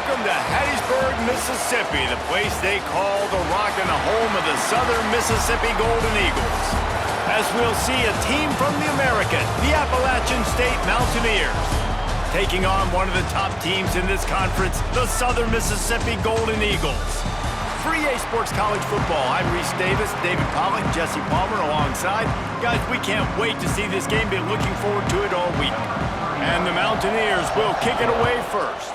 Welcome to Hattiesburg, Mississippi, the place they call the Rock and the home of the Southern Mississippi Golden Eagles. As we'll see a team from the American, the Appalachian State Mountaineers, taking on one of the top teams in this conference, the Southern Mississippi Golden Eagles. For EA Sports College Football, I'm Reese Davis, David Pollock, Jesse Palmer alongside. Guys, we can't wait to see this game. Been looking forward to it all week. And the Mountaineers will kick it away first.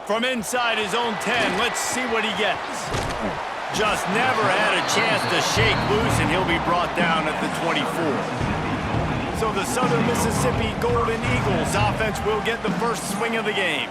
From inside his own 10, let's see what he gets. Just never had a chance to shake loose, and he'll be brought down at the 24. So the Southern Mississippi Golden Eagles offense will get the first swing of the game.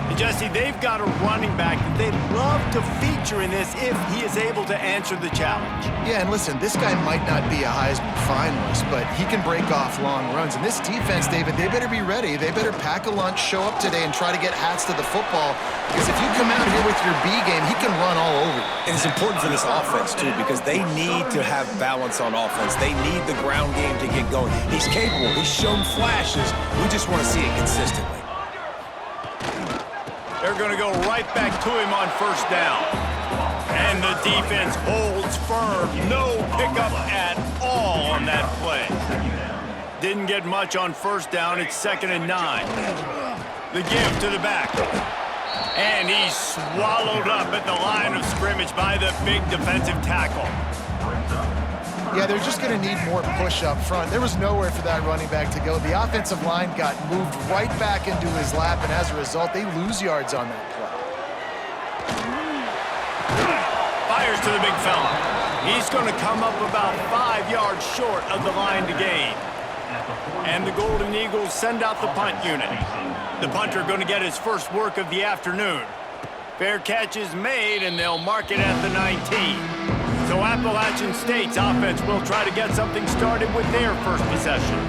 And Jesse, they've got a running back that they'd love to feature in this if he is able to answer the challenge. Yeah, and listen, this guy might not be a Heisman finalist, but he can break off long runs. And this defense, David, they better be ready. They better pack a lunch, show up today, and try to get hats to the football. Because if you come out here with your B game, he can run all over you. And it's important for this offense, too, because they need to have balance on offense. They need the ground game to get going. He's capable. He's shown flashes. We just want to see it consistently. They're going to go right back to him on first down. And the defense holds firm. No pickup at all on that play. Didn't get much on first down. It's 2nd and 9. The give to the back. And he's swallowed up at the line of scrimmage by the big defensive tackle. Yeah, they're just going to need more push up front. There was nowhere for that running back to go. The offensive line got moved right back into his lap, and as a result, they lose yards on that play. Fires to the big fella. He's going to come up about 5 yards short of the line to gain. And the Golden Eagles send out the punt unit. The punter going to get his first work of the afternoon. Fair catch is made, and they'll mark it at the 19. So Appalachian State's offense will try to get something started with their first possession.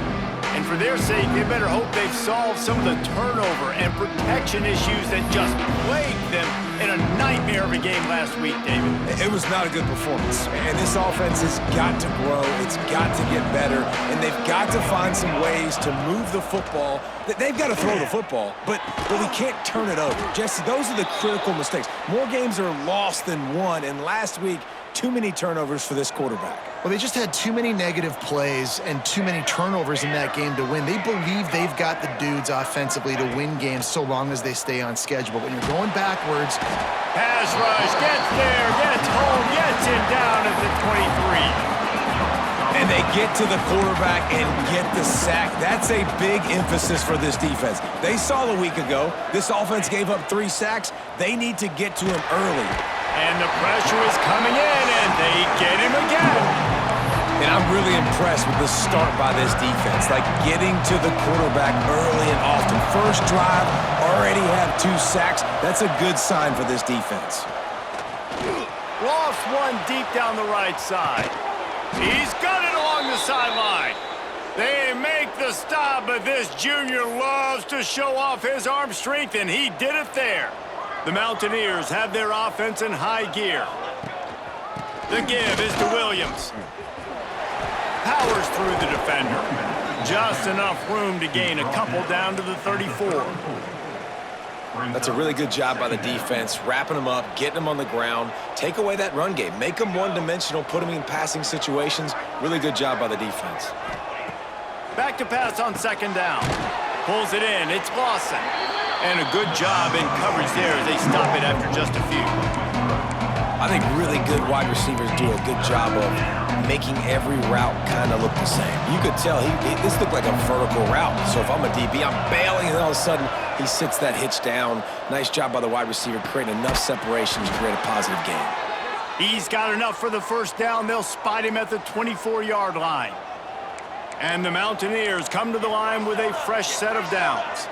And for their sake, they better hope they've solved some of the turnover and protection issues that just plagued them in a nightmare of a game last week, David. It was not a good performance. And this offense has got to grow. It's got to get better. And they've got to find some ways to move the football. They've got to throw the football, but we can't turn it over. Jesse, those are the critical mistakes. More games are lost than won, and last week, too many turnovers for this quarterback. Well, they just had too many negative plays and too many turnovers in that game to win. They believe they've got the dudes offensively to win games so long as they stay on schedule. But when you're going backwards... Pass rush, gets there, gets home, gets it down at the 23. And they get to the quarterback and get the sack. That's a big emphasis for this defense. They saw a week ago, this offense gave up 3 sacks. They need to get to him early. And the pressure is coming in, and they get him again. And I'm really impressed with the start by this defense, like getting to the quarterback early and often. First drive, already have 2 sacks. That's a good sign for this defense. Lost one deep down the right side. He's got it along the sideline. They make the stop, but this junior loves to show off his arm strength, and he did it there. The Mountaineers have their offense in high gear. The give is to Williams. Powers through the defender. Just enough room to gain a couple down to the 34. That's a really good job by the defense, wrapping them up, getting them on the ground. Take away that run game. Make them one-dimensional, put them in passing situations. Really good job by the defense. Back to pass on 2nd down. Pulls it in. It's Lawson. And a good job in coverage there as they stop it after just a few. I think really good wide receivers do a good job of making every route kind of look the same. You could tell this looked like a vertical route. So if I'm a DB, I'm bailing, and all of a sudden he sits that hitch down. Nice job by the wide receiver, creating enough separation to create a positive gain. He's got enough for the first down. They'll spot him at the 24-yard line. And the Mountaineers come to the line with a fresh set of downs.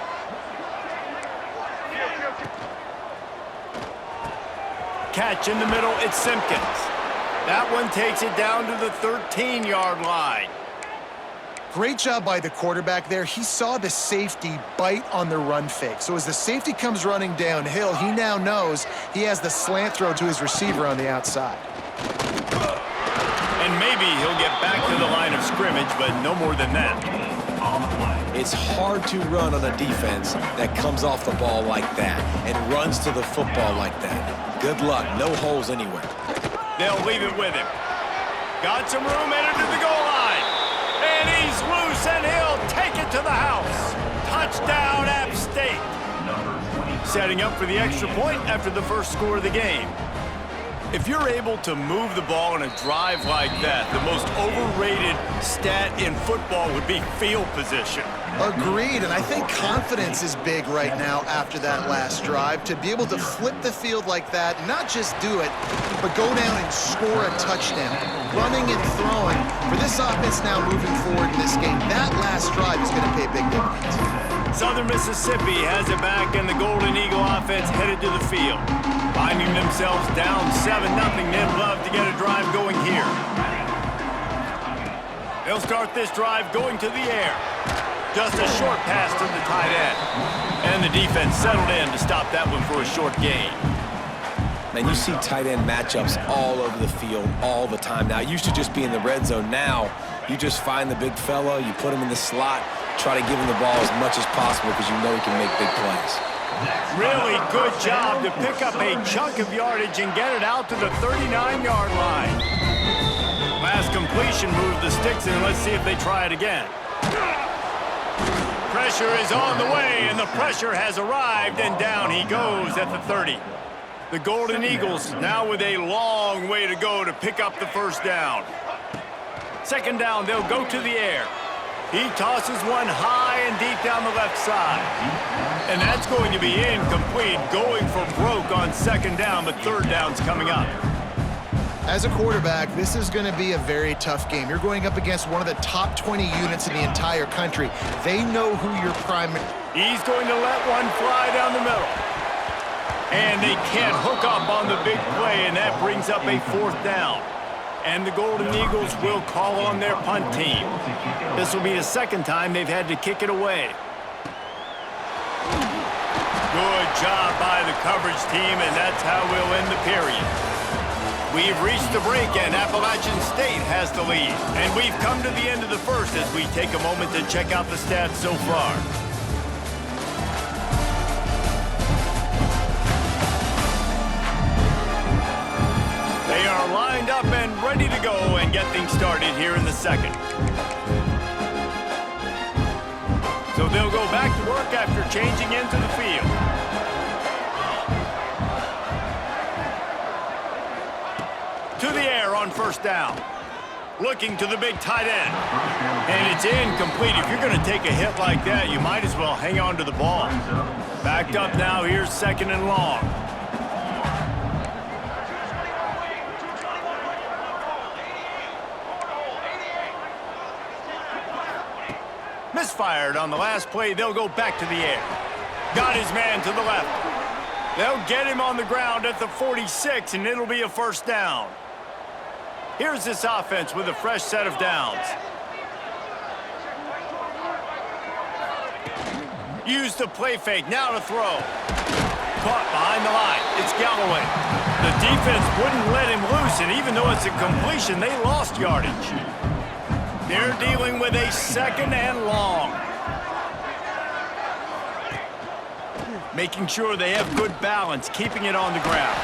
Catch in the middle, it's Simpkins. That one takes it down to the 13-yard line. Great job by the quarterback there. He saw the safety bite on the run fake. So as the safety comes running downhill, he now knows he has the slant throw to his receiver on the outside. And maybe he'll get back to the line of scrimmage, but no more than that. It's hard to run on a defense that comes off the ball like that and runs to the football like that. Good luck. No holes anywhere. They'll leave it with him. Got some room, headed to the goal line. And he's loose, and he'll take it to the house. Touchdown, App State. Setting up for the extra point after the first score of the game. If you're able to move the ball in a drive like that, the most overrated stat in football would be field position. Agreed, and I think confidence is big right now after that last drive. To be able to flip the field like that, not just do it, but go down and score a touchdown. Running and throwing. For this offense now moving forward in this game, that last drive is going to pay big dividends. Southern Mississippi has it back, and the Golden Eagle offense headed to the field. Finding themselves down 7-0, they'd love to get a drive going here. They'll start this drive going to the air. Just a short pass to the tight end. And the defense settled in to stop that one for a short gain. Man, you see tight end matchups all over the field all the time now. It used to just be in the red zone. Now, you just find the big fella, you put him in the slot, try to give him the ball as much as possible because you know he can make big plays. Really good job to pick up a chunk of yardage and get it out to the 39-yard line. Last completion moved the sticks in. Let's see if they try it again. Pressure is on the way, and the pressure has arrived, and down he goes at the 30. The Golden Eagles now with a long way to go to pick up the first down. Second down, they'll go to the air. He tosses one high and deep down the left side. And that's going to be incomplete, going for broke on second down, but third down's coming up. As a quarterback, this is going to be a very tough game. You're going up against one of the top 20 units in the entire country. They know who your primary... He's going to let one fly down the middle. And they can't hook up on the big play, and that brings up a fourth down. And the Golden Eagles will call on their punt team. This will be the second time they've had to kick it away. Good job by the coverage team, and that's how we'll end the period. We've reached the break, and Appalachian State has the lead. And we've come to the end of the first as we take a moment to check out the stats so far. They are lined up and ready to go and get things started here in the second. So they'll go back to work after changing into the field. To the air on first down. Looking to the big tight end. And it's incomplete. If you're going to take a hit like that, you might as well hang on to the ball. Backed up now, here's second and long. Misfired on the last play. They'll go back to the air. Got his man to the left. They'll get him on the ground at the 46, and it'll be a first down. Here's this offense with a fresh set of downs. Use the play fake, now to throw. Caught behind the line, it's Galloway. The defense wouldn't let him loose, and even though it's a completion, they lost yardage. They're dealing with a second and long. Making sure they have good balance, keeping it on the ground.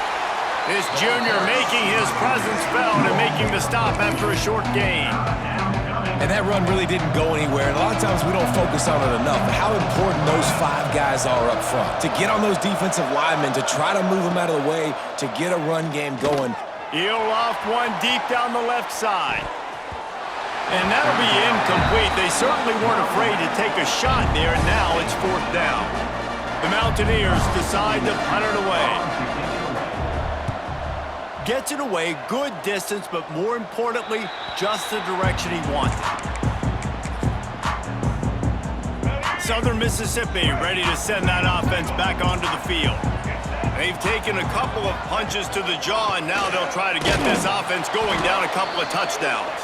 This junior making his presence felt and making the stop after a short gain. And that run really didn't go anywhere. And a lot of times we don't focus on it enough. But how important those five guys are up front. To get on those defensive linemen, to try to move them out of the way, to get a run game going. He'll loft one deep down the left side. And that'll be incomplete. They certainly weren't afraid to take a shot there, and now it's fourth down. The Mountaineers decide to punt it away. Gets it away, good distance, but more importantly, just the direction he wanted. Southern Mississippi ready to send that offense back onto the field. They've taken a couple of punches to the jaw, and now they'll try to get this offense going down a couple of touchdowns.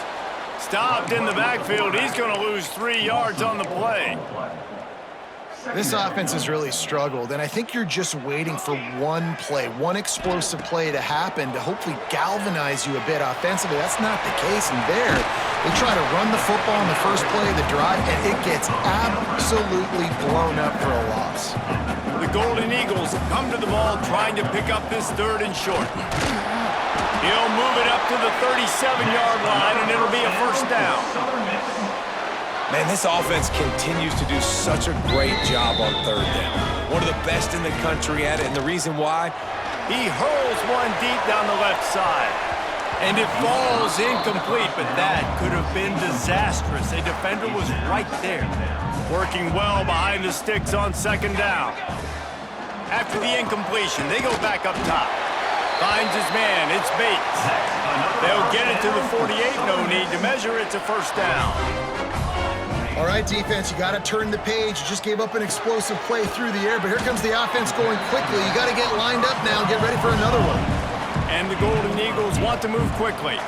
Stopped in the backfield. He's going to lose 3 yards on the play. This offense has really struggled, and I think you're just waiting for one play, one explosive play to happen to hopefully galvanize you a bit offensively. That's not the case, and there, they try to run the football in the first play of the drive, and it gets absolutely blown up for a loss. The Golden Eagles come to the ball trying to pick up this 3rd and short. He'll move it up to the 37-yard line, and it'll be a first down. Man, this offense continues to do such a great job on 3rd down. One of the best in the country at it, and the reason why? He hurls one deep down the left side. And it falls incomplete, but that could have been disastrous. A defender was right there, working well behind the sticks on 2nd down. After the incompletion, they go back up top. Finds his man, it's Bates. They'll get it to the 48, no need to measure, it's a first down. All right, defense, you got to turn the page. You just gave up an explosive play through the air, but here comes the offense going quickly. You got to get lined up now and get ready for another one. And the Golden Eagles want to move quickly.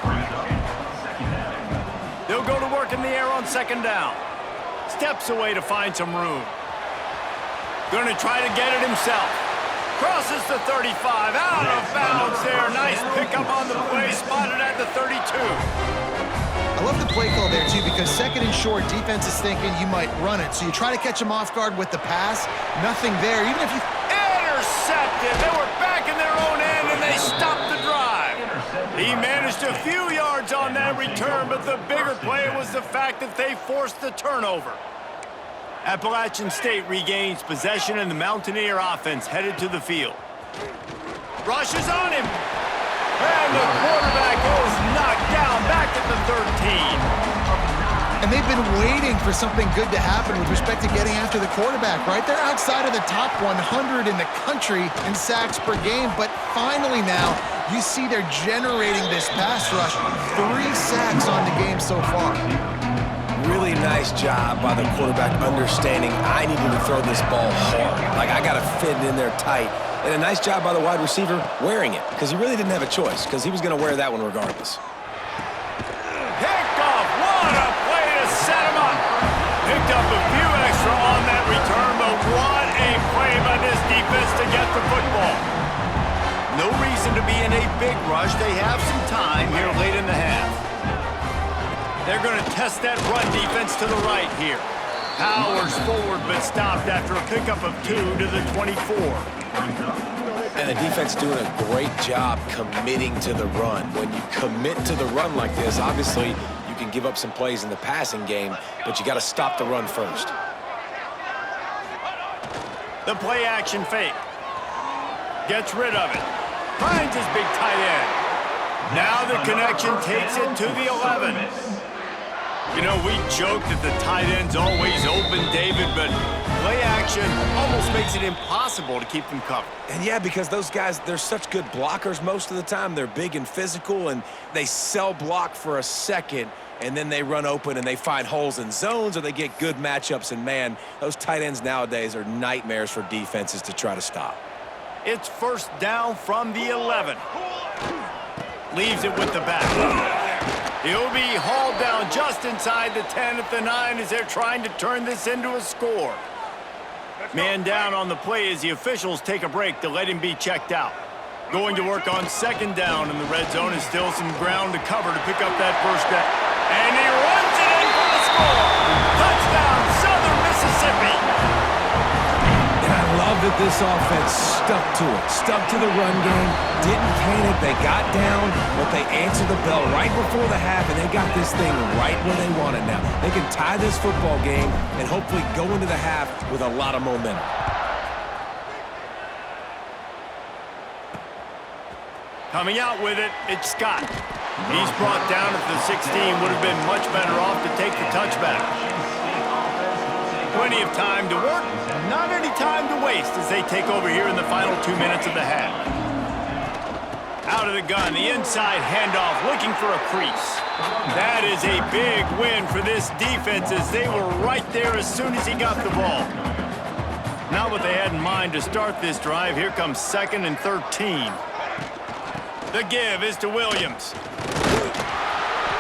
They'll go to work in the air on 2nd down. Steps away to find some room. Going to try to get it himself. Crosses the 35, out of bounds there. Nice pickup on the play, spotted at the 32. I love the play call there, too, because 2nd and short, defense is thinking you might run it. So you try to catch them off guard with the pass. Nothing there. Even if you... Intercepted. They were back in their own end, and they stopped the drive. He managed a few yards on that return, but the bigger play was the fact that they forced the turnover. Appalachian State regains possession, and the Mountaineer offense headed to the field. Rushes on him. And the quarterback goes knocked down back at the 13. And they've been waiting for something good to happen with respect to getting after the quarterback, right? They're outside of the top 100 in the country in sacks per game, but finally now you see they're generating this pass rush. 3 sacks on the game so far. Really nice job by the quarterback understanding I needed to throw this ball hard. Like, I got to fit it in there tight. And a nice job by the wide receiver wearing it, because he really didn't have a choice, because he was going to wear that one regardless. Picked off. What a play to set him up. Picked up a few extra on that return, but what a play by this defense to get the football. No reason to be in a big rush. They have some time here late in the half. They're going to test that run defense to the right here. Powers forward, but stopped after a pickup of 2 to the 24. And the defense doing a great job committing to the run. When you commit to the run like this, obviously you can give up some plays in the passing game, but you got to stop the run first. The play action fake. Gets rid of it. Finds his big tight end. Now the connection takes it to the 11. You know, we joke that the tight end's always open, David, but play action almost makes it impossible to keep them covered. And yeah, because those guys, they're such good blockers most of the time. They're big and physical, and they sell block for a second, and then they run open and they find holes in zones, or they get good matchups. And man, those tight ends nowadays are nightmares for defenses to try to stop. It's first down from the 11. Leaves it with the back. He'll be hauled down just inside the 10 at the 9 as they're trying to turn this into a score. Man down on the play as the officials take a break to let him be checked out. Going to work on 2nd down in the red zone is still some ground to cover to pick up that first down. And he runs it in for the score. Touchdown, Southern Mississippi. And I love that this offense stuck to it, stuck to the run game, didn't panic, they got down, but they answered the bell right before the half, and they got this thing right where they want it now. They can tie this football game and hopefully go into the half with a lot of momentum. Coming out with it, it's Scott. He's brought down at the 16, would have been much better off to take the touchback. Plenty of time to work, not any time to waste as they take over here in the final 2 minutes of the half. Out of the gun, the inside handoff, looking for a crease. That is a big win for this defense as they were right there as soon as he got the ball. Not what they had in mind to start this drive. Here comes 2nd and 13. The give is to Williams.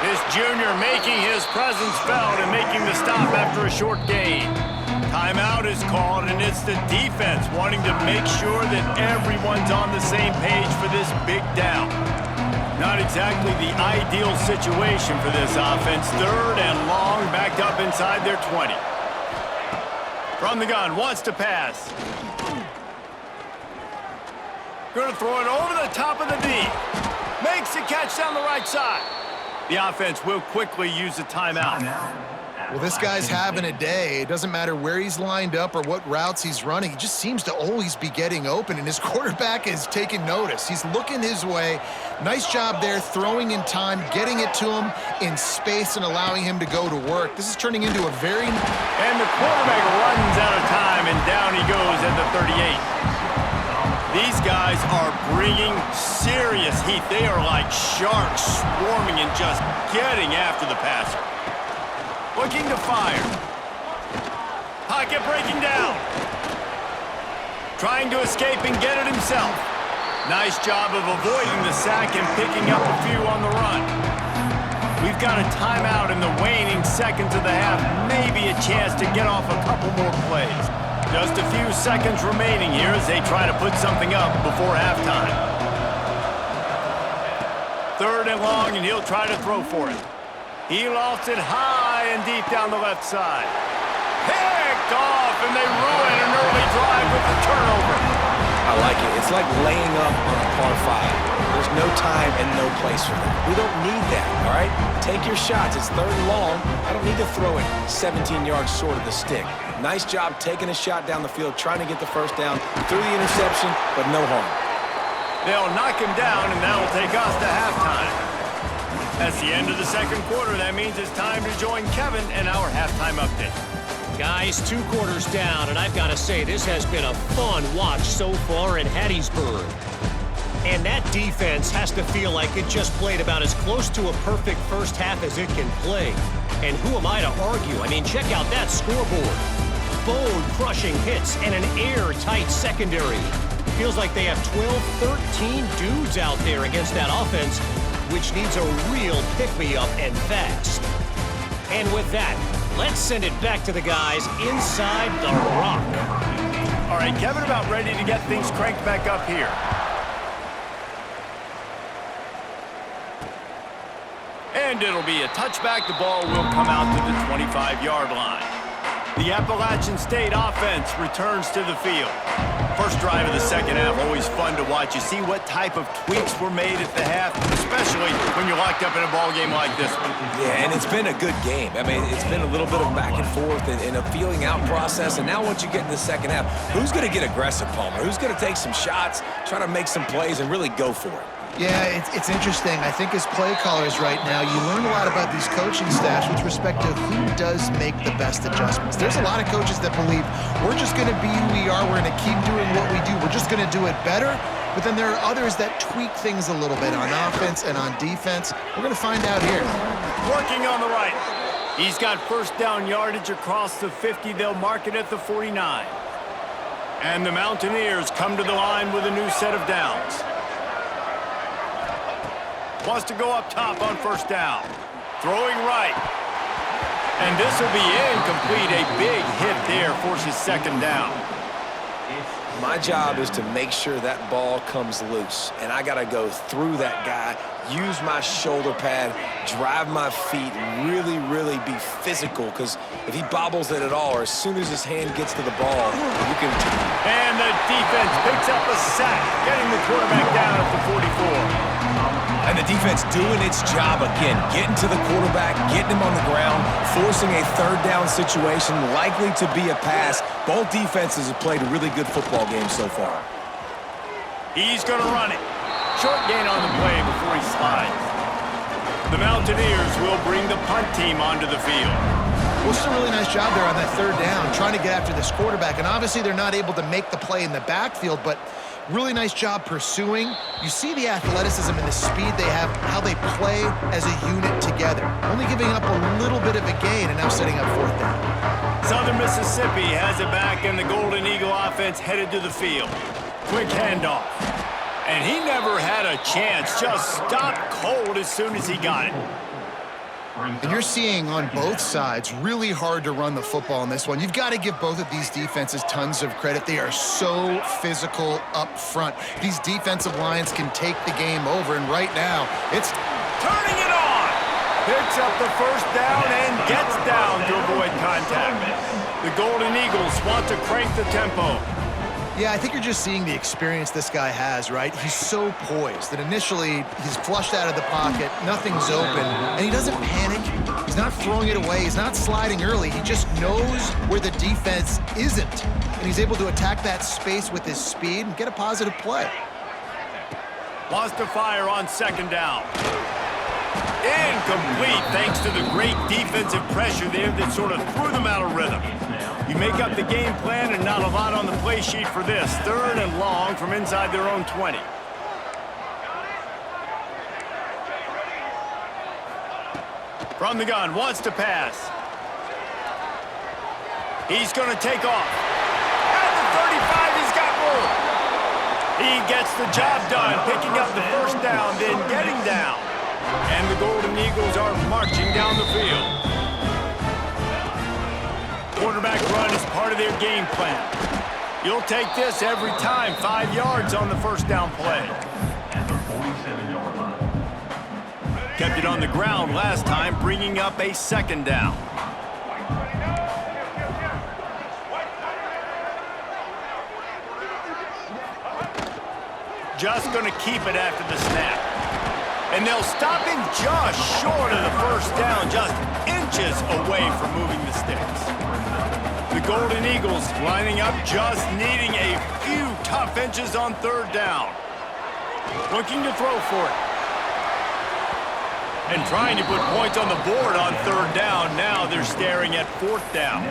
This junior making his presence felt and making the stop after a short gain. Timeout is called, and it's the defense wanting to make sure that everyone's on the same page for this big down. Not exactly the ideal situation for this offense. 3rd and long, backed up inside their 20. From the gun, wants to pass. Going to throw it over the top of the D. Makes the catch down the right side. The offense will quickly use a timeout. Well, this guy's having a day. It doesn't matter where he's lined up or what routes he's running. He just seems to always be getting open, and his quarterback is taking notice. He's looking his way. Nice job there, throwing in time, getting it to him in space and allowing him to go to work. This is turning into a very... And the quarterback runs out of time, and down he goes at the 38. These guys are bringing serious heat. They are like sharks swarming and just getting after the passer. Looking to fire. Pocket breaking down. Trying to escape and get it himself. Nice job of avoiding the sack and picking up a few on the run. We've got a timeout in the waning seconds of the half. Maybe a chance to get off a couple more plays. Just a few seconds remaining here as they try to put something up before halftime. 3rd and long, and he'll try to throw for it. He lofts it high and deep down the left side. Picked off, and they ruin an early drive with the turnover. I like it. It's like laying up on a par 5. There's no time and no place for that. We don't need that, all right? Take your shots. It's 3rd and long. I don't need to throw it 17 yards short of the stick. Nice job taking a shot down the field, trying to get the first down through the interception, but no harm. They'll knock him down, and that'll take us to halftime. That's the end of the 2nd quarter. That means it's time to join Kevin in our halftime update. Guys, 2 quarters down, and I've got to say, this has been a fun watch so far in Hattiesburg. And that defense has to feel like it just played about as close to a perfect first half as it can play. And who am I to argue? I mean, check out that scoreboard. Bone-crushing hits and an airtight secondary. Feels like they have 12, 13 dudes out there against that offense, which needs a real pick-me-up and fast. And with that, let's send it back to the guys inside the rock. All right, Kevin, about ready to get things cranked back up here. And it'll be a touchback. The ball will come out to the 25-yard line. The Appalachian State offense returns to the field. First drive of the 2nd half, always fun to watch. You see what type of tweaks were made at the half, especially when you're locked up in a ball game like this one. Yeah, and it's been a good game. I mean, it's been a little bit of back and forth and a feeling out process. And now once you get in the 2nd half, who's going to get aggressive, Palmer? Who's going to take some shots, try to make some plays, and really go for it? Yeah, it's interesting. I think as play callers right now, you learn a lot about these coaching staffs with respect to who does make the best adjustments. There's a lot of coaches that believe we're just going to be who we are. We're going to keep doing what we do. We're just going to do it better. But then there are others that tweak things a little bit on offense and on defense. We're going to find out here. Working on the right. He's got first down yardage across the 50. They'll mark it at the 49. And the Mountaineers come to the line with a new set of downs. Wants to go up top on first down. Throwing right. And this will be incomplete. A big hit there forces 2nd down. My job is to make sure that ball comes loose. And I got to go through that guy, use my shoulder pad, drive my feet, and really, really be physical. Because if he bobbles it at all, or as soon as his hand gets to the ball, you can... And the defense picks up a sack, getting the quarterback down at the 44. And the defense doing its job again, getting to the quarterback, getting him on the ground, forcing a 3rd down situation, likely to be a pass. Both defenses have played a really good football game so far. He's going to run it. Short gain on the play before he slides. The Mountaineers will bring the punt team onto the field. Well, it's a really nice job there on that 3rd down, trying to get after this quarterback. And obviously they're not able to make the play in the backfield, but really nice job pursuing. You see the athleticism and the speed they have, how they play as a unit together. Only giving up a little bit of a gain and now setting up 4th down. Southern Mississippi has it back, and the Golden Eagle offense headed to the field. Quick handoff. And he never had a chance. Just stopped cold as soon as he got it. And you're seeing on both sides really hard to run the football in this one. You've got to give both of these defenses tons of credit. They are so physical up front. These defensive lines can take the game over, and right now, it's turning it on. Picks up the first down and gets down to avoid contact. The Golden Eagles want to crank the tempo. Yeah, I think you're just seeing the experience this guy has, right? He's so poised that initially he's flushed out of the pocket, nothing's open, and he doesn't panic. He's not throwing it away. He's not sliding early. He just knows where the defense isn't, and he's able to attack that space with his speed and get a positive play. Wants to fire on second down. Incomplete, thanks to the great defensive pressure there that sort of threw them out of rhythm. You make up the game plan and not a lot on the play sheet for this. 3rd and long from inside their own 20. From the gun, wants to pass. He's going to take off. At the 35, he's got room. He gets the job done, picking up the first down, then getting down. And the Golden Eagles are marching down the field. Quarterback run is part of their game plan. You'll take this every time. 5 yards on the first down play. Kept it on the ground last time, bringing up a second down. Just going to keep it after the snap. And they'll stop him just short of the first down, just inches away from moving the sticks. The Golden Eagles lining up, just needing a few tough inches on 3rd down. Looking to throw for it. And trying to put points on the board on 3rd down. Now they're staring at 4th down.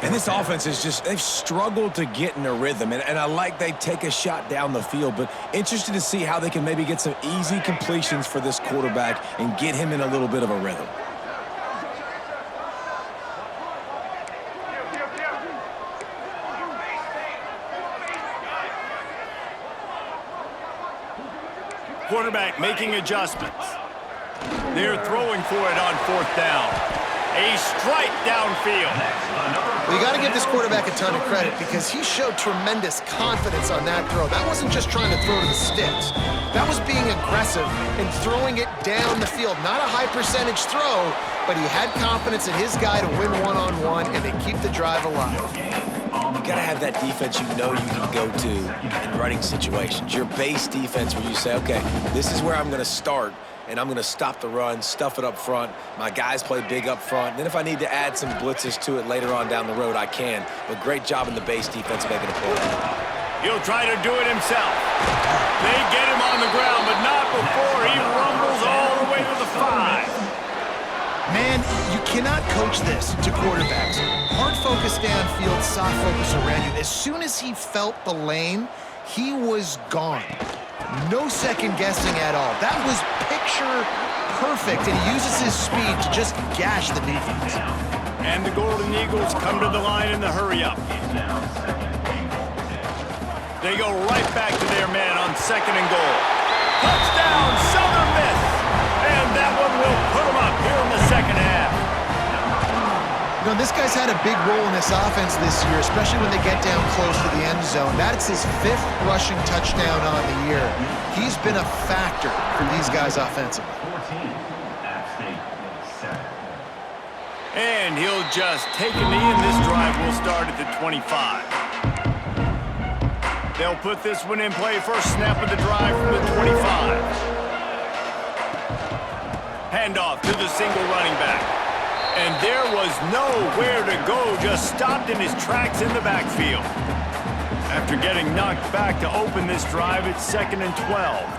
And this offense is just, they've struggled to get in a rhythm. And I like they take a shot down the field, but interested to see how they can maybe get some easy completions for this quarterback and get him in a little bit of a rhythm. Quarterback making adjustments. They're throwing for it on 4th down. A strike downfield. Well, you got to give this quarterback a ton of credit because he showed tremendous confidence on that throw. That wasn't just trying to throw to the sticks. That was being aggressive and throwing it down the field. Not a high percentage throw, but he had confidence in his guy to win one-on-one and to keep the drive alive. You got to have that defense you know you can go to in running situations. Your base defense where you say, okay, this is where I'm going to start, and I'm going to stop the run, stuff it up front. My guys play big up front. Then if I need to add some blitzes to it later on down the road, I can. But great job in the base defense making a play. He'll try to do it himself. They get him on the ground, but not before he rumbles all the way to the 5. Man, you cannot coach this to quarterbacks. Hard focus downfield, soft focus around you. As soon as he felt the lane, he was gone. No second guessing at all. That was picture perfect, and he uses his speed to just gash the defense. And the Golden Eagles come to the line in the hurry-up. They go right back to their man on 2nd and goal. Touchdown, Southern Miss! And that one will put them up here in the 2nd half. You know, this guy's had a big role in this offense this year, especially when they get down close to the end zone. That's his 5th rushing touchdown on the year. He's been a factor for these guys offensively. And he'll just take a knee, and this drive will start at the 25. They'll put this one in play. First snap of the drive from the 25. Handoff to the single running back. And there was nowhere to go, just stopped in his tracks in the backfield. After getting knocked back to open this drive, it's 2nd and 12.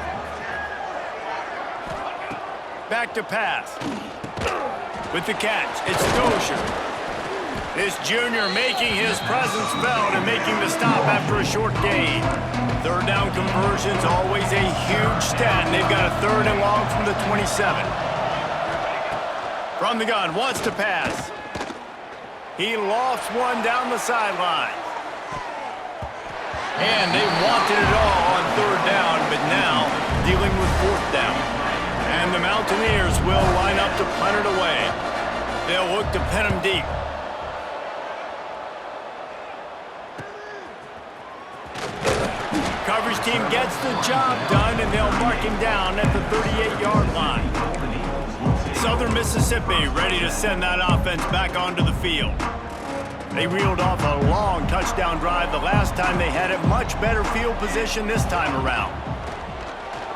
Back to pass. With the catch, it's Dozier. This junior making his presence felt and making the stop after a short gain. 3rd down conversion's always a huge stat, and they've got a 3rd and long from the 27. From the gun, wants to pass. He lofts one down the sideline. And they wanted it all on 3rd down, but now dealing with 4th down. And the Mountaineers will line up to to punt it away. They'll look to pin him deep. Coverage team gets the job done, and they'll mark him down at the 38-yard line. Southern Mississippi ready to send that offense back onto the field. They reeled off a long touchdown drive the last time they had it. Much better field position this time around.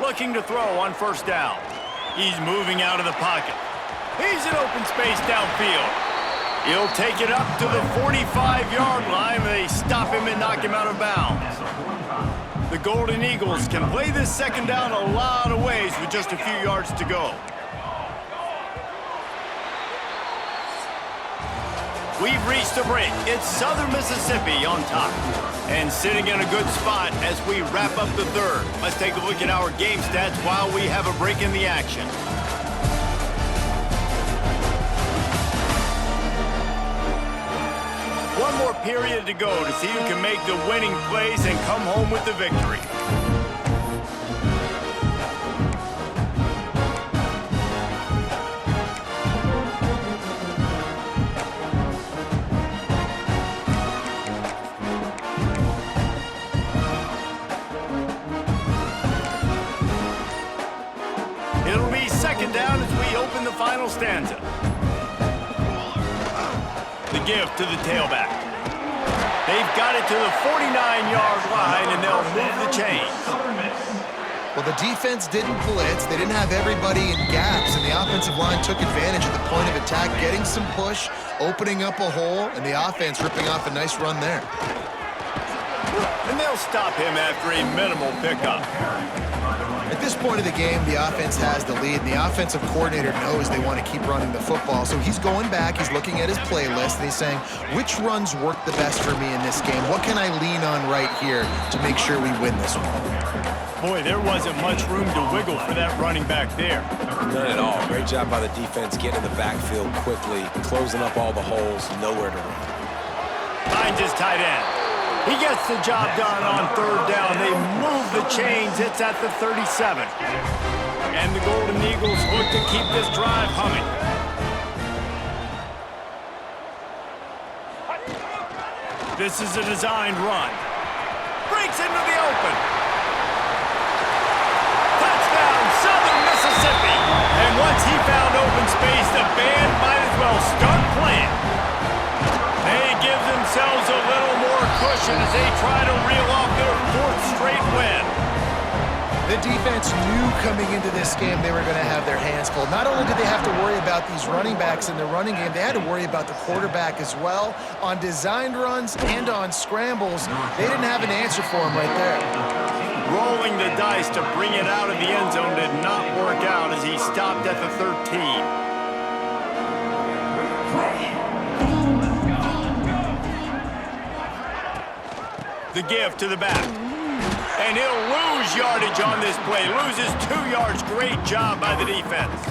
Looking to throw on first down. He's moving out of the pocket. He's in open space downfield. He'll take it up to the 45-yard line. They stop him and knock him out of bounds. The Golden Eagles can play this second down a lot of ways with just a few yards to go. We've reached a break. It's Southern Mississippi on top. And sitting in a good spot as we wrap up the third. Let's take a look at our game stats while we have a break in the action. One more period to go to see who can make the winning plays and come home with the victory. It'll be second down as we open the final stanza. The give to the tailback. They've got it to the 49-yard line, and they'll move the chains. Well, the defense didn't blitz. They didn't have everybody in gaps, and the offensive line took advantage of the point of attack, getting some push, opening up a hole, and the offense ripping off a nice run there. And they'll stop him after a minimal pickup. At this point of the game, the offense has the lead, and the offensive coordinator knows they want to keep running the football. So he's going back, he's looking at his playlist, and he's saying, which runs work the best for me in this game? What can I lean on right here to make sure we win this one? Boy, there wasn't much room to wiggle for that running back there. None at all. Great job by the defense getting in the backfield quickly, closing up all the holes, nowhere to run. Finds his tight end. He gets the job done on third down. They move the chains. It's at the 37. And the Golden Eagles look to keep this drive humming. This is a designed run. Breaks into the open. Touchdown, Southern Mississippi. And once he found open space, the band might as well start playing. They give themselves a little more cushion as they try to reel off their fourth straight win. The defense knew coming into this game they were going to have their hands full. Not only did they have to worry about these running backs in the running game, they had to worry about the quarterback as well. On designed runs and on scrambles, they didn't have an answer for him right there. Rolling the dice to bring it out of the end zone did not work out as he stopped at the 13. The give to the back. And he'll lose yardage on this play. Loses 2 yards. Great job by the defense.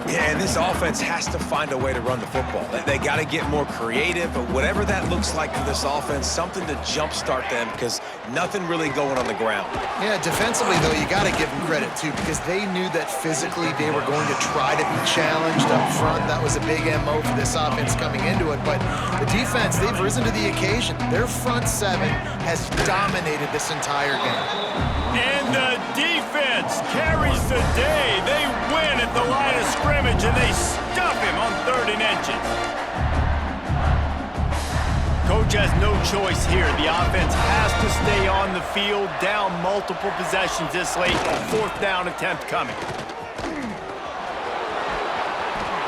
Yeah, and this offense has to find a way to run the football. They got to get more creative, but whatever that looks like for this offense, something to jumpstart them because nothing really going on the ground. Yeah, defensively, though, you got to give them credit, too, because they knew that physically they were going to try to be challenged up front. That was a big MO for this offense coming into it. But the defense, they've risen to the occasion. Their front seven has dominated this entire game. And the defense carries the day. They win at the line of scrimmage, and they stuff him on 3rd and inches. Coach has no choice here. The offense has to stay on the field, down multiple possessions this late. 4th down attempt coming.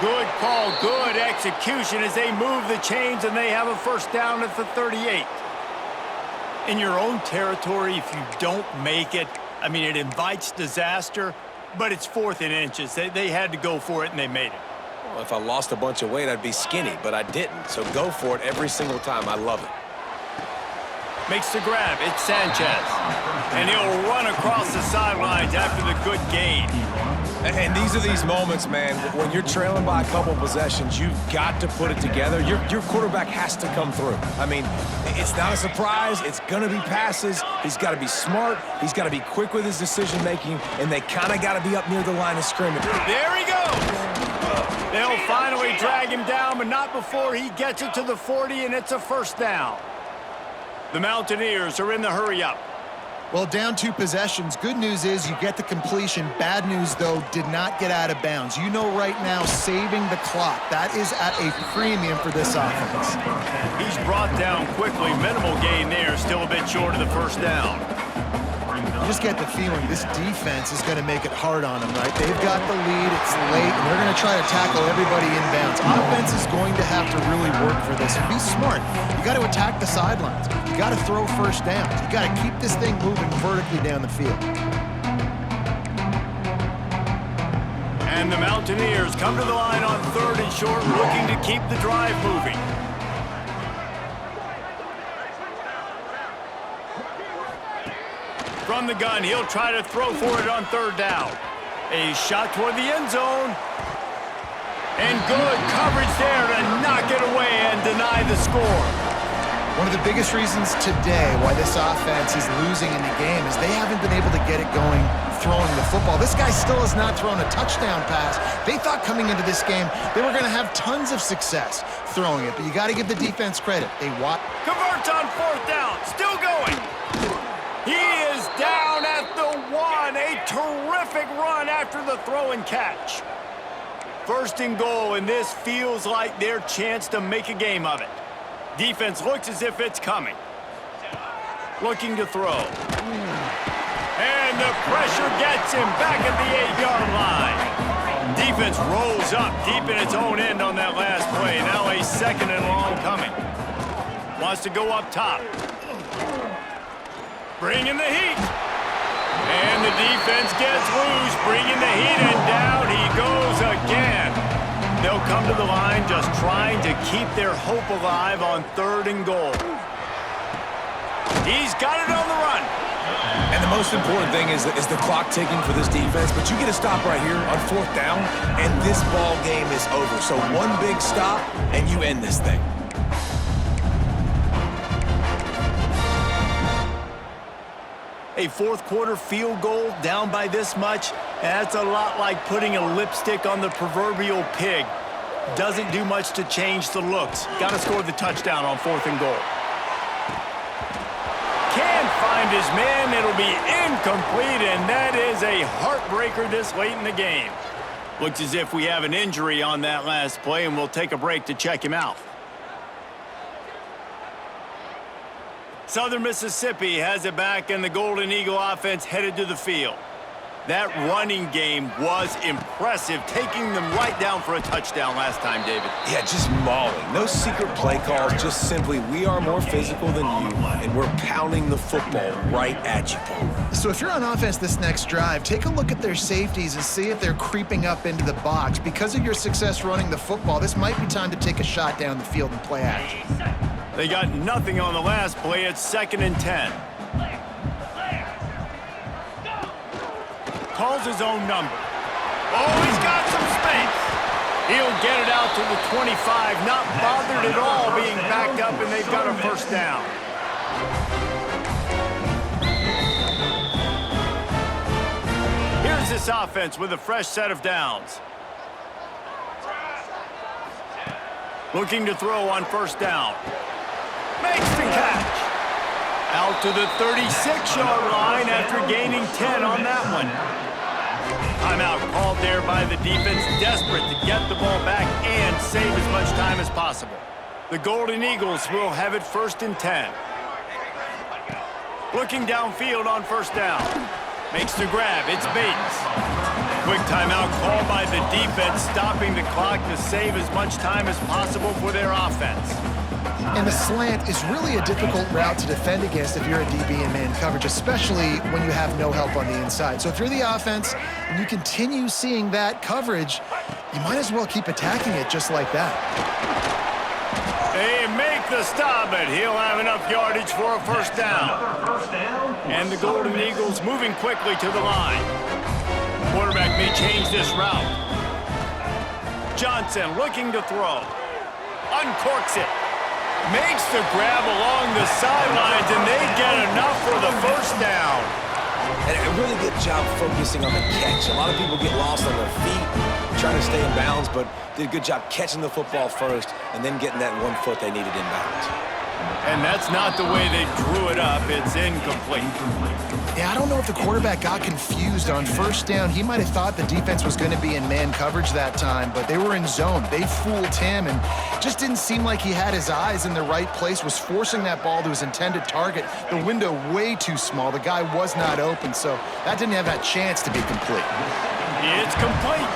Good call, good execution as they move the chains, and they have a 1st down at the 38. In your own territory, if you don't make it, I mean, it invites disaster, but it's 4th and inches. They had to go for it, and they made it. Well, if I lost a bunch of weight, I'd be skinny, but I didn't. So go for it every single time. I love it. Makes the grab. It's Sanchez. And he'll run across the sidelines after the good gain. And these are these moments, man, when you're trailing by a couple possessions, you've got to put it together. Your quarterback has to come through. I mean, it's not a surprise. It's going to be passes. He's got to be smart. He's got to be quick with his decision-making, and they kind of got to be up near the line of scrimmage. There he goes. They'll finally drag him down, but not before he gets it to the 40, and it's a first down. The Mountaineers are in the hurry-up. Well, down 2 possessions. Good news is you get the completion. Bad news, though, did not get out of bounds. You know right now, saving the clock. That is at a premium for this offense. He's brought down quickly. Minimal gain there, still a bit short of the first down. You just get the feeling this defense is going to make it hard on them, right? They've got the lead, it's late, and they're going to try to tackle everybody inbounds. Offense is going to have to really work for this. And be smart. You got to attack the sidelines. You got to throw first downs. You got to keep this thing moving vertically down the field. And the Mountaineers come to the line on 3rd and short, looking to keep the drive moving. From the gun, he'll try to throw for it on 3rd down. A shot toward the end zone. And good coverage there to knock it away and deny the score. One of the biggest reasons today why this offense is losing in the game is they haven't been able to get it going throwing the football. This guy still has not thrown a touchdown pass. They thought coming into this game they were going to have tons of success throwing it, but you got to give the defense credit. They converts on 4th down, still going. He is down at the 1. A terrific run after the throw and catch. 1st and goal, and this feels like their chance to make a game of it. Defense looks as if it's coming. Looking to throw. And the pressure gets him back at the 8-yard line. Defense rolls up deep in its own end on that last play. Now a 2nd and long coming. Wants to go up top. Bringing the heat. And the defense gets loose, bringing the heat, and down he goes again. They'll come to the line just trying to keep their hope alive on 3rd and goal. He's got it on the run. And the most important thing is the clock ticking for this defense, but you get a stop right here on 4th down, and this ball game is over. So one big stop, and you end this thing. A 4th quarter field goal down by this much, that's a lot like putting a lipstick on the proverbial pig. Doesn't do much to change the looks. Got to score the touchdown on 4th and goal. Can't find his man. It'll be incomplete, and that is a heartbreaker this late in the game. Looks as if we have an injury on that last play, and we'll take a break to check him out. Southern Mississippi has it back, and the Golden Eagle offense headed to the field. That running game was impressive, taking them right down for a touchdown last time, David. Yeah, just mauling. No secret play calls, just simply we are more physical than you, and we're pounding the football right at you, Paul. So if you're on offense this next drive, take a look at their safeties and see if they're creeping up into the box. Because of your success running the football, this might be time to take a shot down the field and play action. They got nothing on the last play. It's 2nd and 10. Calls his own number. Oh, he's got some space. He'll get it out to the 25. Not bothered at all being backed up, and they've got a first down. Here's this offense with a fresh set of downs. Looking to throw on 1st down. Makes the catch. Out to the 36-yard line after gaining 10 on that one. Timeout called there by the defense, desperate to get the ball back and save as much time as possible. The Golden Eagles will have it 1st and 10. Looking downfield on 1st down. Makes the grab. It's Bates. Quick timeout called by the defense, stopping the clock to save as much time as possible for their offense. And the slant is really a difficult route to defend against if you're a DB in man coverage, especially when you have no help on the inside. So if you're the offense and you continue seeing that coverage, you might as well keep attacking it just like that. They make the stop, but he'll have enough yardage for a first down. And the Golden Eagles moving quickly to the line. Quarterback may change this route. Johnson looking to throw. Uncorks it. Makes the grab along the sidelines, and they get enough for the first down. And a really good job focusing on the catch. A lot of people get lost on their feet. trying to stay in bounds, but did a good job catching the football first and then getting that 1 foot they needed inbounds. And that's not the way they drew it up. It's incomplete. Yeah, I don't know if the quarterback got confused on first down. He might have thought the defense was going to be in man coverage that time, but they were in zone. They fooled him and just didn't seem like he had his eyes in the right place, was forcing that ball to his intended target. The window way too small. The guy was not open, so that didn't have that chance to be complete. It's complete.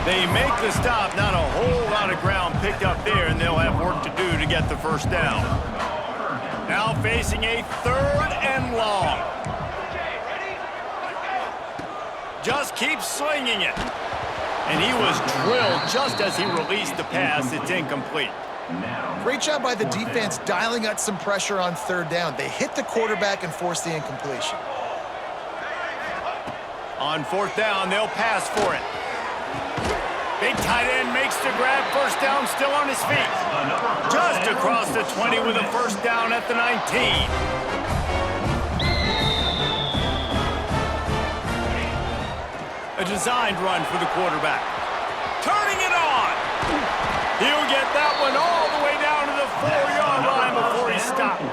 They make the stop. Not a whole lot of ground picked up there, and they'll have work to do to get the first down. Now facing a 3rd and long. Just keeps slinging it. And he was drilled just as he released the pass. It's incomplete. Great job by the defense dialing up some pressure on 3rd down. They hit the quarterback and forced the incompletion. On 4th down, they'll pass for it. Big tight end makes the grab. First down, still on his feet. Just across the 20 with a first down at the 19. A designed run for the quarterback. Turning it on. He'll get that one all the way down to the 4-yard line before he stops.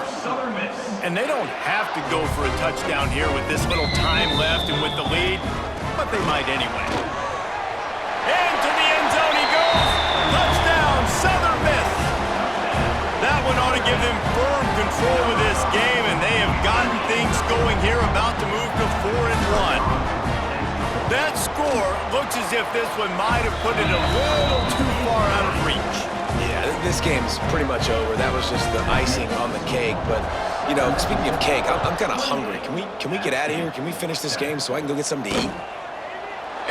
And they don't have to go for a touchdown here with this little time left and with the lead, but they might anyway. Into the end zone he goes. Touchdown, Southern Miss. That one ought to give them firm control of this game, and they have gotten things going here, about to move to 4-1. That score looks as if this one might have put it a little too far out of reach. Yeah, this game's pretty much over. That was just the icing on the cake. But, you know, speaking of cake, I'm kind of hungry. Can we get out of here? Can we finish this game so I can go get something to eat?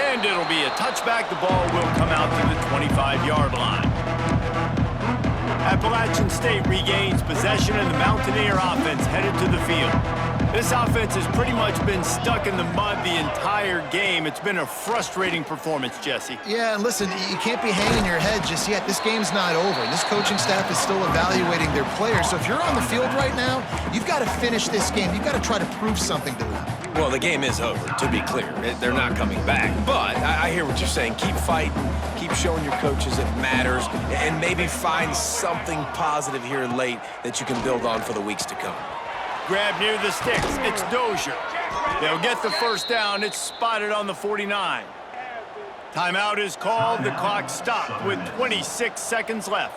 And it'll be a touchback. The ball will come out to the 25-yard line. Appalachian State regains possession, and the Mountaineer offense headed to the field. This offense has pretty much been stuck in the mud the entire game. It's been a frustrating performance, Jesse. Yeah, and listen, you can't be hanging your head just yet. This game's not over. This coaching staff is still evaluating their players. So if you're on the field right now, you've got to finish this game. You've got to try to prove something to them. Well, the game is over, to be clear. They're not coming back. But I hear what you're saying. Keep fighting. Keep showing your coaches it matters. And maybe find something positive here late that you can build on for the weeks to come. Grab near the sticks. It's Dozier. They'll get the first down. It's spotted on the 49. Timeout is called. The clock stopped with 26 seconds left.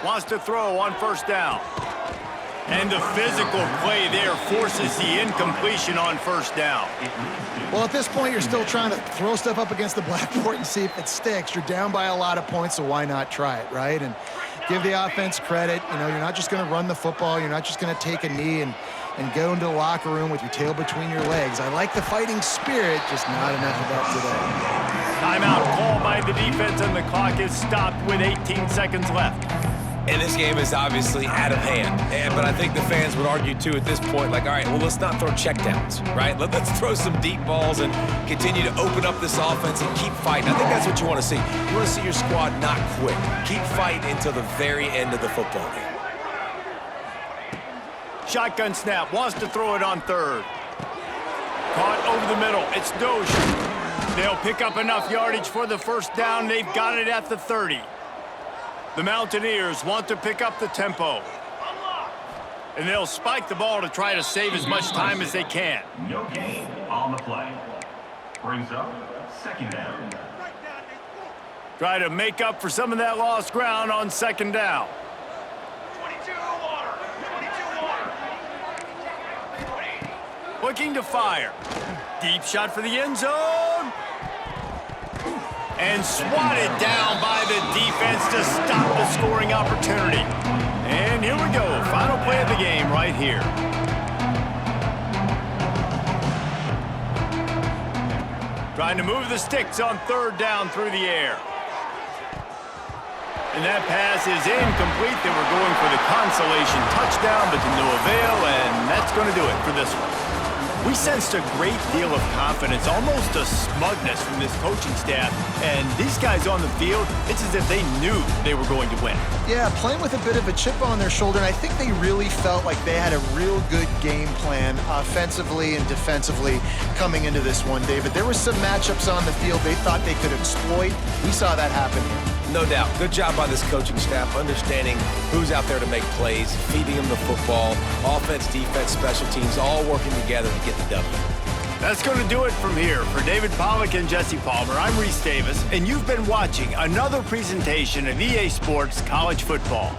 Wants to throw on first down. And the physical play there forces the incompletion on first down. Well, at this point, you're still trying to throw stuff up against the blackboard and see if it sticks. You're down by a lot of points, so why not try it, right? And give the offense credit. You know, you're not just going to run the football. You're not just going to take a knee and go into the locker room with your tail between your legs. I like the fighting spirit, just not enough of that today. Timeout called by the defense, and the clock is stopped with 18 seconds left. And this game is obviously out of hand. But I think the fans would argue, too, at this point, like, all right, well, let's not throw checkdowns, right? Let's throw some deep balls and continue to open up this offense and keep fighting. I think that's what you want to see. You want to see your squad not quit. Keep fighting until the very end of the football game. Shotgun snap. Wants to throw it on third. Caught over the middle. It's Dozier. They'll pick up enough yardage for the first down. They've got it at the 30. The Mountaineers want to pick up the tempo. And they'll spike the ball to try to save as much time as they can. No gain on the play. Brings up second down. Try to make up for some of that lost ground on second down. 22 water. 22 water. Looking to fire. Deep shot for the end zone. And swatted down by the defense to stop the scoring opportunity. And here we go. Final play of the game right here. Trying to move the sticks on third down through the air. And that pass is incomplete. They were going for the consolation touchdown, but to no avail, and that's going to do it for this one. We sensed a great deal of confidence, almost a smugness from this coaching staff. And these guys on the field, it's as if they knew they were going to win. Yeah, playing with a bit of a chip on their shoulder, and I think they really felt like they had a real good game plan offensively and defensively coming into this one, David. There were some matchups on the field they thought they could exploit. We saw that happen here. No doubt. Good job by this coaching staff, understanding who's out there to make plays, feeding them the football, offense, defense, special teams, all working together to get the W. That's going to do it from here. For David Pollack and Jesse Palmer, I'm Reese Davis, and you've been watching another presentation of EA Sports College Football.